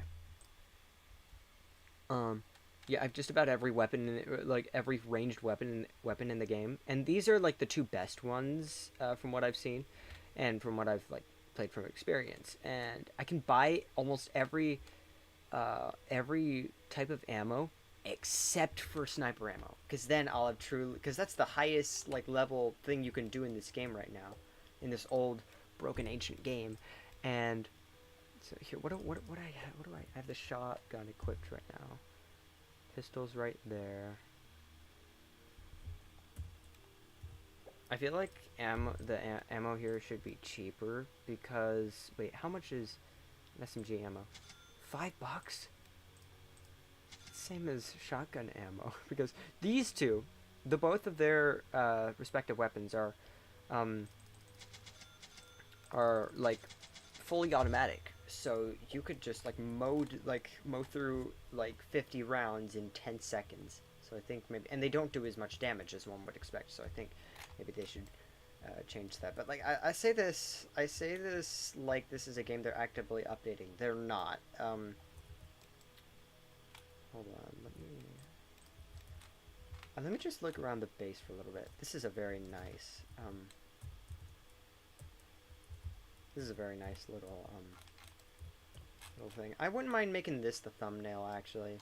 Yeah, I've just about every weapon, like every ranged weapon in the game, and these are like the two best ones from what I've seen, and from what I've like played from experience. And I can buy almost every type of ammo except for sniper ammo, because then I'll have true, because that's the highest like level thing you can do in this game right now, in this old broken ancient game. And so here, what do I have the shotgun equipped right now? Pistols right there. I feel like ammo here should be cheaper because wait, how much is an SMG ammo? $5? Same as shotgun ammo because these two, the both of their respective weapons are like fully automatic. So you could just like mow through like 50 rounds in 10 seconds. So I think maybe, and they don't do as much damage as one would expect. So I think maybe they should change that. But like I say this like this is a game they're actively updating. They're not. Hold on, let me just look around the base for a little bit. This is a very nice little thing. I wouldn't mind making this the thumbnail, actually.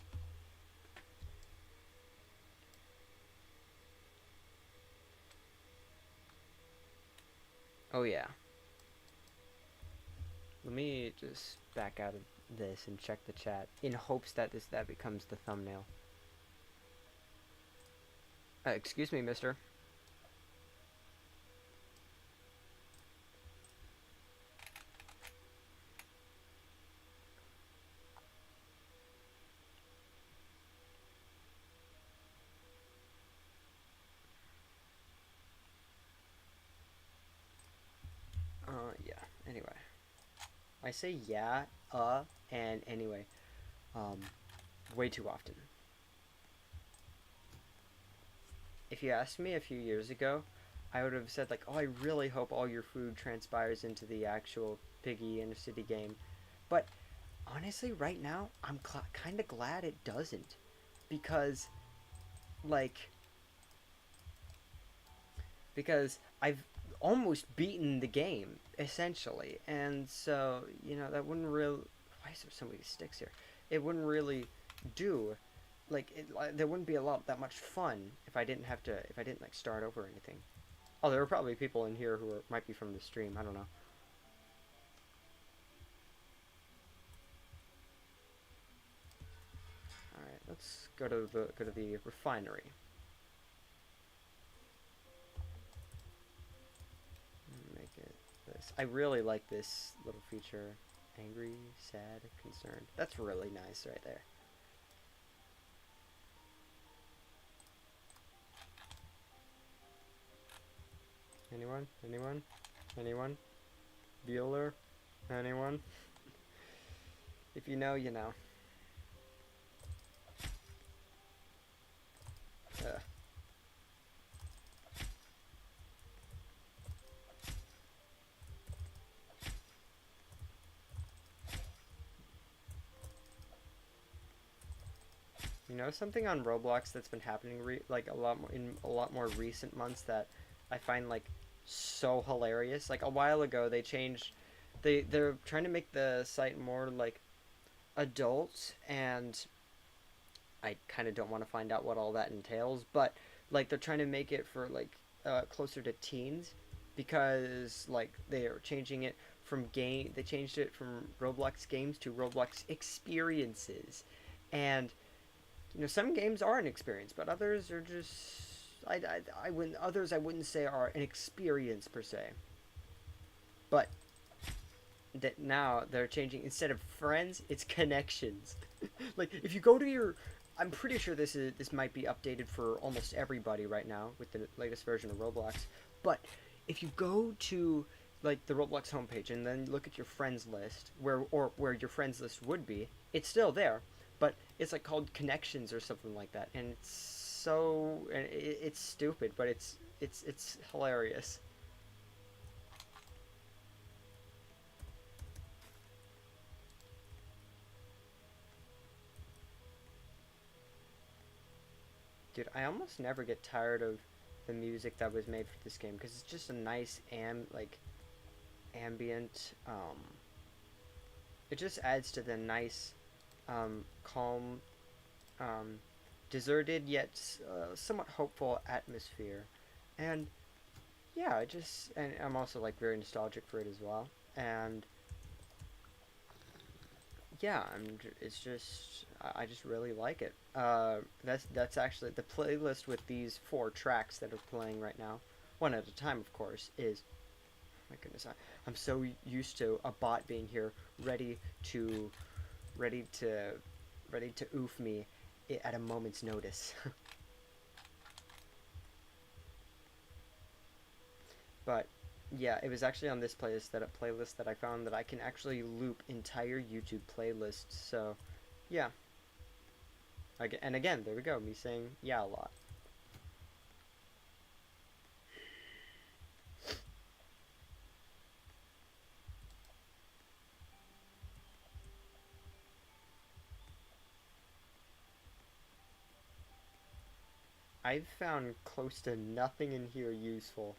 Oh yeah. Let me just back out of this and check the chat in hopes that that becomes the thumbnail. Excuse me, mister. Yeah, anyway. I say yeah, and anyway, way too often. If you asked me a few years ago, I would have said like, oh, I really hope all your food transpires into the actual Piggy Inner City game. But honestly, right now, I'm kind of glad it doesn't. Because, like, because I've almost beaten the game, essentially. And so, you know, that wouldn't really... Why is there so many sticks here? It wouldn't really do... there wouldn't be that much fun if I didn't like start over or anything. Oh, there are probably people in here who might be from the stream. I don't know. All right, let's go to the refinery. Make it this. I really like this little feature. Angry, sad, concerned. That's really nice right there. Anyone? Anyone? Anyone? Bueller? Anyone? If you know, you know. You know, something on Roblox that's been happening like a lot more in a lot more recent months that I find like so hilarious. Like a while ago, they changed. They're trying to make the site more like adult, and I kind of don't want to find out what all that entails. But like they're trying to make it for like closer to teens, because like they are changing it from game. They changed it from Roblox games to Roblox experiences, and you know, some games are an experience, but others are just I wouldn't others I wouldn't say are an experience per se. But that now they're changing, instead of friends, it's connections. Like if you go to your, I'm pretty sure this might be updated for almost everybody right now with the latest version of Roblox. But if you go to like the Roblox homepage and then look at your friends list, where your friends list would be, it's still there, but it's like called connections or something like that, and it's stupid, but it's hilarious. Dude, I almost never get tired of the music that was made for this game because it's just a nice ambient. It just adds to the nice, calm, um, deserted yet somewhat hopeful atmosphere, and yeah, and I'm also like very nostalgic for it as well, and yeah, it's just I just really like it. That's actually the playlist with these four tracks that are playing right now, one at a time, of course. Is my goodness, I'm so used to a bot being here, ready to, ready to, ready to oof me at a moment's notice. But yeah, it was actually on this playlist that I found that I can actually loop entire YouTube playlists. So yeah, and again, there we go, me saying yeah a lot. I've found close to nothing in here useful.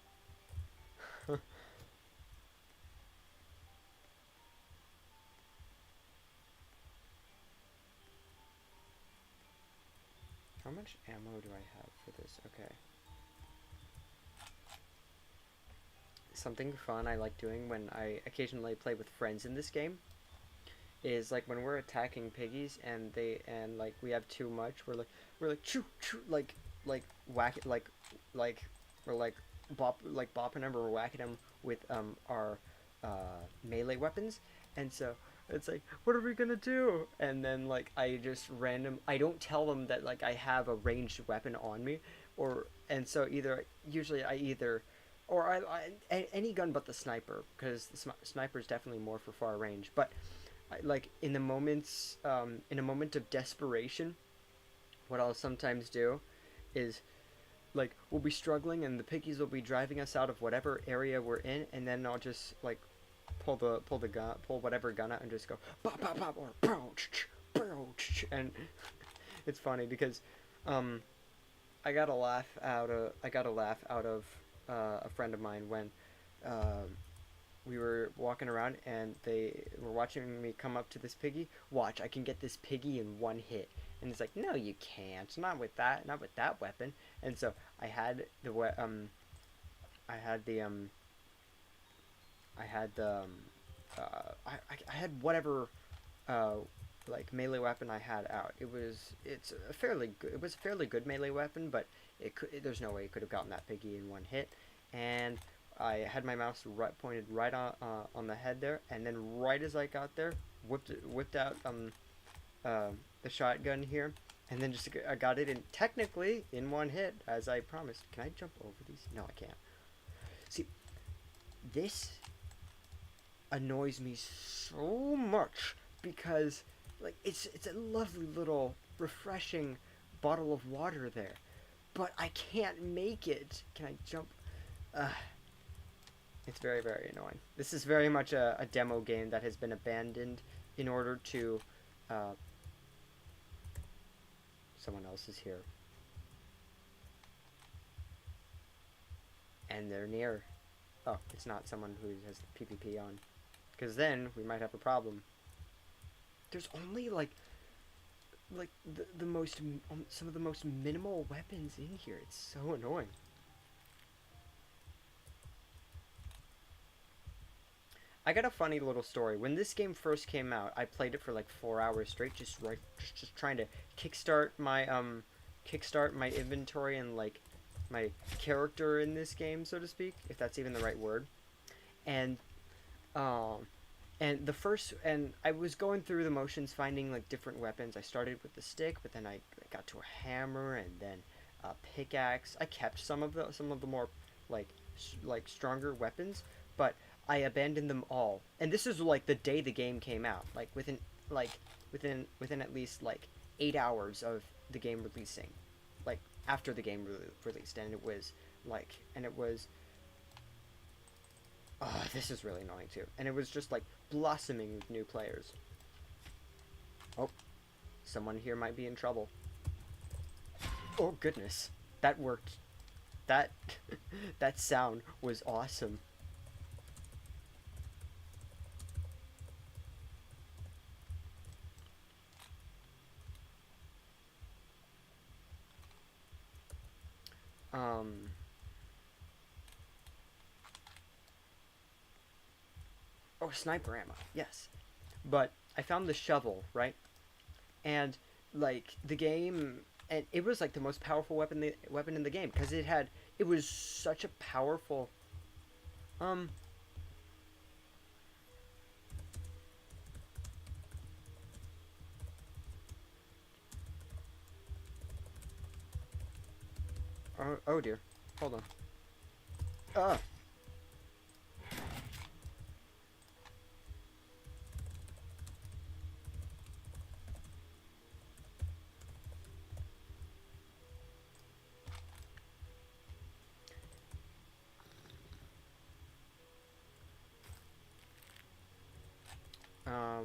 How much ammo do I have for this? Okay. Something fun I like doing when I occasionally play with friends in this game is like when we're attacking piggies and like we have too much, we're like choo choo, like whack it, like we're like bopping them or whacking them with our melee weapons, and so it's like, what are we gonna do? And then like I don't tell them that like I have a ranged weapon on me, or and so either usually I either or any gun but the sniper, because the sniper is definitely more for far range, but like in a moment of desperation, what I'll sometimes do is like we'll be struggling and the piggies will be driving us out of whatever area we're in, and then I'll just like pull whatever gun out and just go bop bop bop or and it's funny because um I got a laugh out of a friend of mine when um we were walking around and they were watching me come up to this piggy. Watch, I can get this piggy in one hit. And it's like, no, you can't. Not with that weapon. And so I had I had the I had the I had whatever uh, like melee weapon I had out. It was a fairly good melee weapon, but there's no way it could have gotten that piggy in one hit. And I had my mouse pointed right on the head there, and then right as I got there, whipped out the shotgun here, and then just I got it in technically in one hit as I promised. Can I jump over these? No, I can't. See, this annoys me so much because like it's a lovely little refreshing bottle of water there, but I can't make it. Can I jump? Uh, it's very, very annoying. This is very much a demo game that has been abandoned in order to uh, someone else is here. And they're near. Oh, it's not someone who has PvP on. Because then we might have a problem. There's only like the most some of the most minimal weapons in here. It's so annoying. I got a funny little story. When this game first came out, I played it for like 4 hours straight, just trying to kickstart my inventory and like my character in this game, so to speak, if that's even the right word. And um and I was going through the motions finding like different weapons. I started with the stick, but then I got to a hammer and then a pickaxe. I kept some of the more like stronger weapons, but I abandoned them all. And this is like the day the game came out, like within at least like 8 hours of the game releasing. Like after the game released, and it was oh, this is really annoying too. And it was just like blossoming with new players. Oh, someone here might be in trouble. Oh goodness, that worked. That that sound was awesome. Um, oh, sniper ammo, yes. But I found the shovel, right? And like the game, and it was like the most powerful weapon in the game because it was such a powerful um oh dear, hold on. uh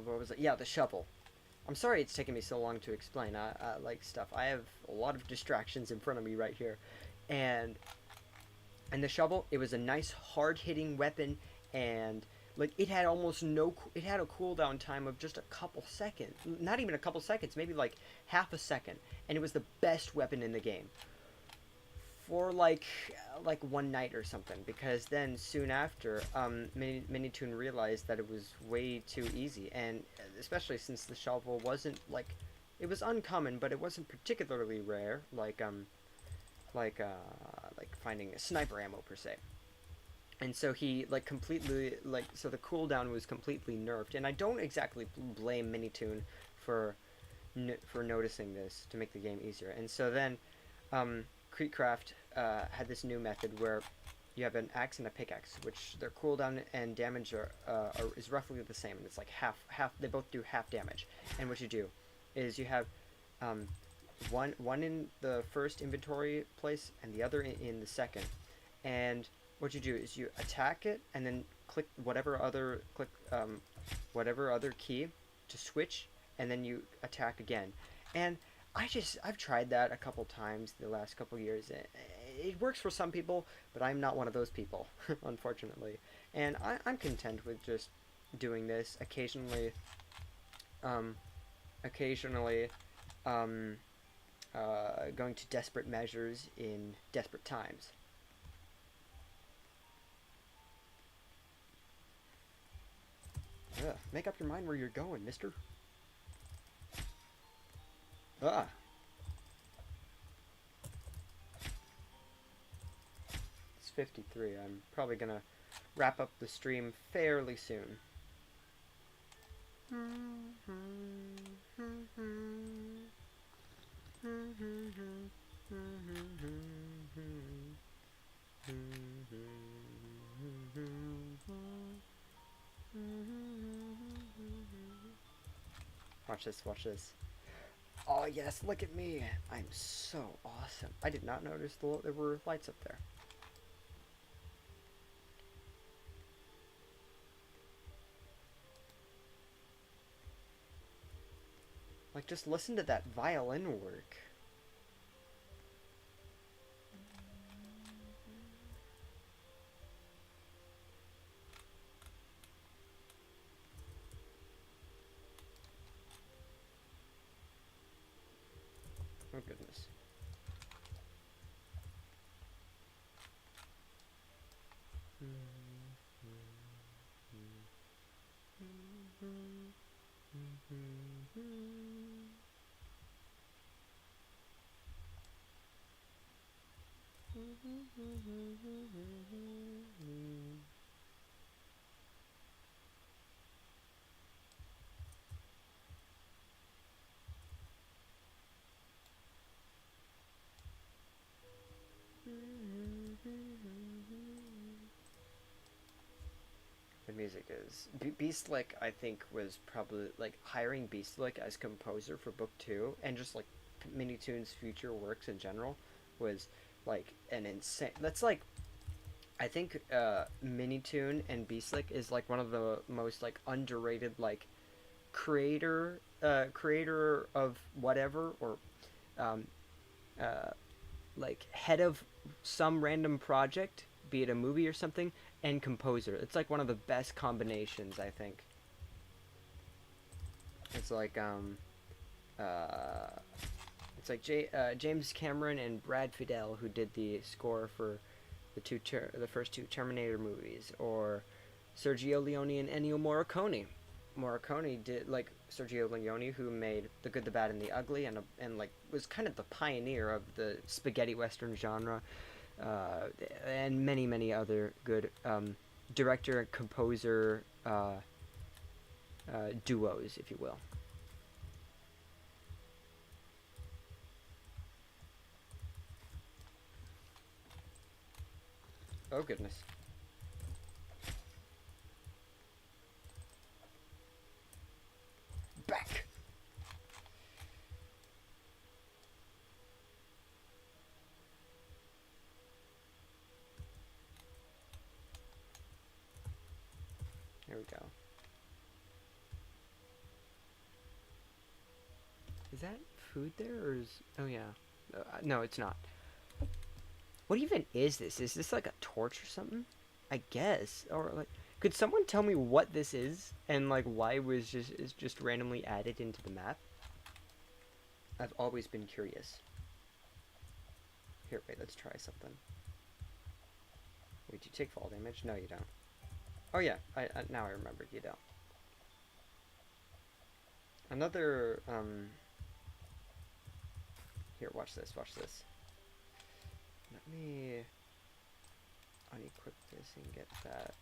what was it? Yeah, the shovel. I'm sorry it's taking me so long to explain. I like stuff. I have a lot of distractions in front of me right here, and the shovel, it was a nice hard hitting weapon, and like it had almost no it had a cooldown time of just a couple seconds, not even a couple seconds, maybe like half a second, and it was the best weapon in the game for like one night or something, because then soon after Minitoon realized that it was way too easy, and especially since the shovel wasn't like, it was uncommon but it wasn't particularly rare like finding a sniper ammo per se. And so he like completely like so the cooldown was completely nerfed, and I don't exactly blame Minitoon for for noticing this to make the game easier. And so then Creekcraft had this new method where you have an axe and a pickaxe, which their cooldown and damage is roughly the same, and it's like half. They both do half damage. And what you do is you have um, one in the first inventory place and the other in the second. And what you do is you attack it and then whatever other key to switch, and then you attack again. And I've tried that a couple times the last couple years. It works for some people, but I'm not one of those people, unfortunately. And I'm content with just doing this occasionally. Um, occasionally, um, going to desperate measures in desperate times. Make up your mind where you're going, mister. Ah. It's 53. I'm probably gonna wrap up the stream fairly soon. Watch this, watch this. Oh yes, look at me. I'm so awesome. I did not notice there were lights up there. Like, just listen to that violin work. The music is Beastlick. I think was probably like hiring Beastlick as composer for book two, and just like Minitoon's future works in general was like an insane. That's like I think Minitoon and Beastlick is like one of the most like underrated like creator of whatever or um, uh, like head of some random project, be it a movie or something, and composer. It's like one of the best combinations, I think. It's like uh, it's like James Cameron and Brad Fiedel who did the score for the first two Terminator movies, or Sergio Leone and Ennio Morricone. Morricone did like Sergio Leone, who made The Good, the Bad, and the Ugly, and like was kind of the pioneer of the spaghetti western genre, and many other good director and composer duos, if you will. Oh goodness. Back. There we go. Is that food there, or is... Oh, yeah. No, it's not. What even is this? Is this like a torch or something? I guess. Or, like... Could someone tell me what this is? And, like, why it was just randomly added into the map? I've always been curious. Here, wait, let's try something. Wait, do you take fall damage? No, you don't. Oh, yeah. Now I remembered. You don't. Another, Here, watch this, watch this. Let me unequip this and get that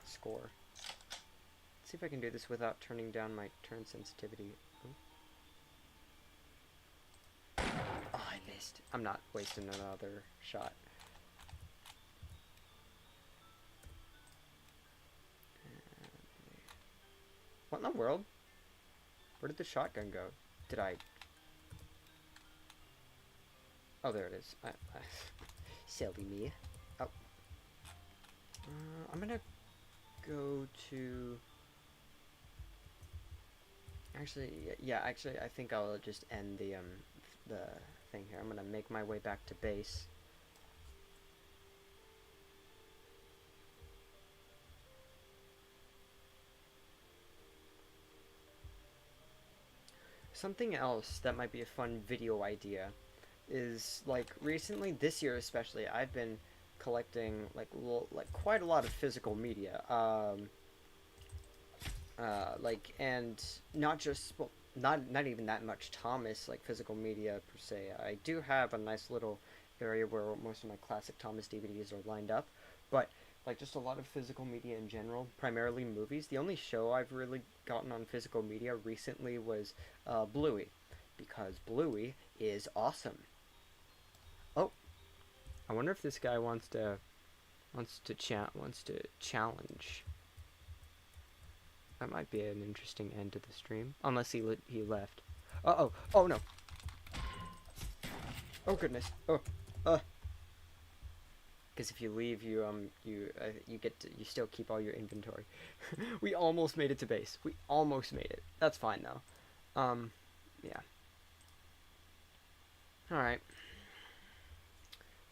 score. Let's see if I can do this without turning down my turn sensitivity. Ooh. Oh, I missed. I'm not wasting another shot. What in the world? Where did the shotgun go? Did I... Oh, there it is. Silly me. Oh. I'm gonna go to... Actually, yeah, actually, I think I'll just end the thing here. I'm gonna make my way back to base. Something else that might be a fun video idea is, like, recently, this year especially, I've been collecting like quite a lot of physical media. Like, and not just, well, not even that much Thomas like physical media per se. I do have a nice little area where most of my classic Thomas DVDs are lined up, but like just a lot of physical media in general, primarily movies. The only show I've really gotten on physical media recently was Bluey, because Bluey is awesome. Oh, I wonder if this guy wants to challenge. That might be an interesting end to the stream, unless he left. Oh no. Oh goodness. Because if you leave, you get to, you still keep all your inventory. We almost made it to base. We almost made it. That's fine though. Yeah. All right.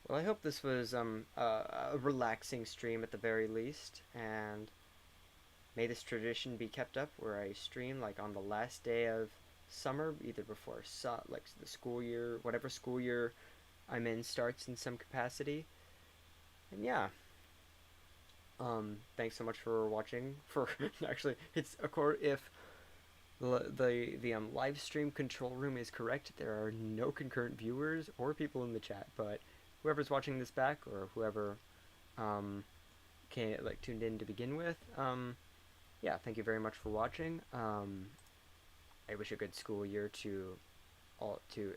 Well, I hope this was a relaxing stream at the very least, and may this tradition be kept up where I stream like on the last day of summer, either before like the school year, whatever school year I'm in starts in some capacity. And yeah, Thanks so much for watching. For actually, it's of course if the live stream control room is correct, there are no concurrent viewers or people in the chat. But whoever's watching this back or whoever um, came like tuned in to begin with, yeah, thank you very much for watching. I wish a good school year to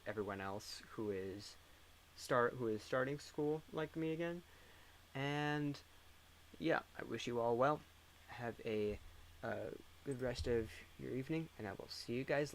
everyone else who is starting school like me again. And yeah, I wish you all well. Have a good rest of your evening, and I will see you guys later.